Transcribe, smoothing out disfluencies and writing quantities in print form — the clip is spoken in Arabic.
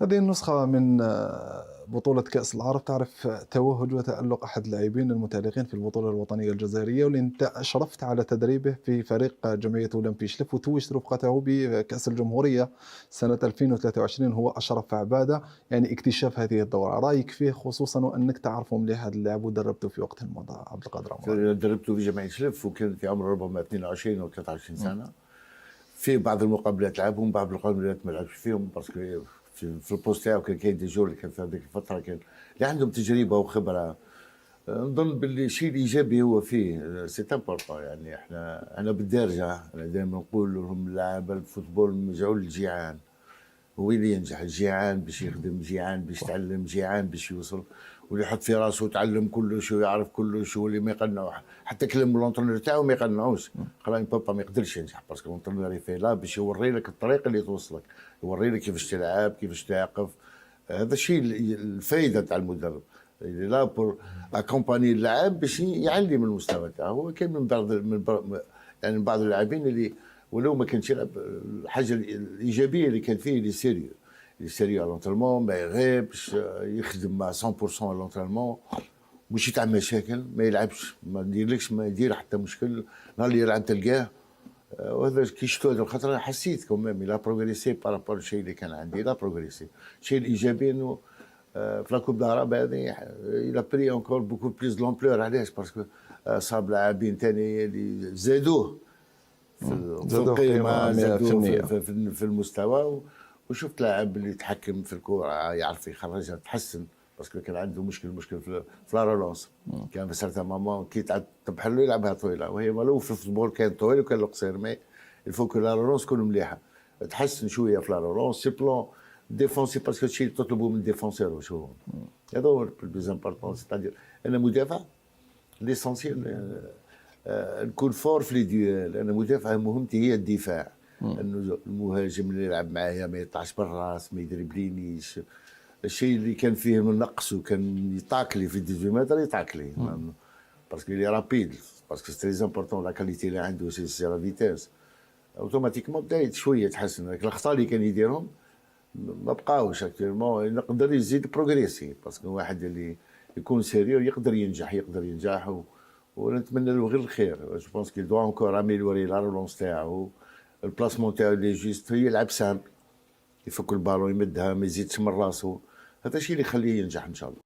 هذه النسخة من بطولة كأس العرب تعرف توهج وتألق أحد اللاعبين المتألقين في البطولة الوطنية الجزائرية، واللي أنت أشرفت على تدريبه في فريق جمعية أولمبي شلف، وتوجت رفقته بكأس الجمهورية سنة 2023. هو أشرف عبادة، يعني اكتشاف هذه الدورة، رأيك فيه خصوصا وأنك تعرفه مليح هذا اللاعب ودربته في وقت مضى عبد القادر عمران؟ دربته في جمعية شلف وكان في عمر ربما 22 أو 23 سنة. في بعض المقابلات لعبهم، بعض المقابلات ما لعبش فيهم باسكو في البوست تاعو كان كاين دي جور اللي كان في هذيك الفتره كان اللي عندهم تجربه وخبره. نظن باللي الشيء الايجابي هو فيه سي امبورطون. يعني احنا بالدارجه، انا دائما نقول لهم لاعب الفوتبول مجعول الجيعان، هو اللي ينجح الجيعان باش يخدم، جيعان باش يتعلم، جيعان باش يوصل، واللي يحط في راسه يتعلم كلش ويعرف كلش، واللي ما يقنعو حتى كلام لونترونور تاعو ما يقنعوش. خلاص بابا ما يقدرش ينجح باسكو لونترونور يفي لا باش يوري لك الطريق اللي توصلك، يوري لك كيفاش تلعب، كيفاش تعقف. هذا الشيء الفائده تاع المدرب اللي لا بور اكومباني اللاعب باش يعلي من المستوى تاعو. هو كاين يعني من بعض اللاعبين اللي ولو ما كانش يلعب، الحاجه الايجابيه اللي كان فيه اللي سيريو، اللي سيريو على لونترينمون، ما يغيبش، يخدم مع 100% على لونترينمون، مش تاع مشاكل، ما يلعبش، ما يديرلكش، ما يدير حتى مشكل، نهار اللي يلعب تلقاه. وهذا كي شفتو هذا الخطره حسيت كوميم لا بروغريسي بارابور الشيء اللي كان عندي، لا بروغريسي. الشيء الايجابي انه في لا كوب داراب هذه الى بري اونكور بوكو بليز لومبلور. علاش؟ باسكو صاب لاعبين ثاني اللي زادوه في القيمه، زادوه في المستوى. وشفت لاعب اللي يتحكم في الكره، يعرف يخرجها، تحسن باسكو كان عنده مشكل في لا رولونس. كان في سارتان مامون كي تبحر له يلعبها طويله، وهي مالو في الفوتبول كان طويل وكان قصير، مي الفو لا رولونس تكون مليحه، تحسن شويه في لا رولونس سي بلون ديفونسي باسكو الشيء اللي تطلبه من الديفونسور واش هو. هذا هو البلوز امبورطون، سيتادير انا مدافع ليسونسيال نكون فور في لي ديال. انا مدافع مهمتي هي الدفاع، انه المهاجم اللي يلعب معايا ما يطلعش بالراس، ما يدربلينيش. الشيء اللي كان فيه من نقص وكان يطاكلي في 18 متر يطاكلي باسكو لي رابيد، باسكو سي تري امبورطون لا كاليتي اللي عنده سي لا فيتاس. اوتوماتيكمون بدا شويه يتحسن. الاخطاء اللي كان يديرهم ما بقاوش اكتيرمون، يقدر يزيد بروغريسي باسكو واحد اللي يكون سيريو يقدر ينجح ونتمنى له غير الخير. جو بونس كي دو انكور اميليوري لا رولونس تاعو، البلاسمون تاعو اللي جيست، يلعب سامبل، يفك البالون يمدها، ما يزيدش من راسو. هذا الشيء اللي يخليه ينجح ان شاء الله.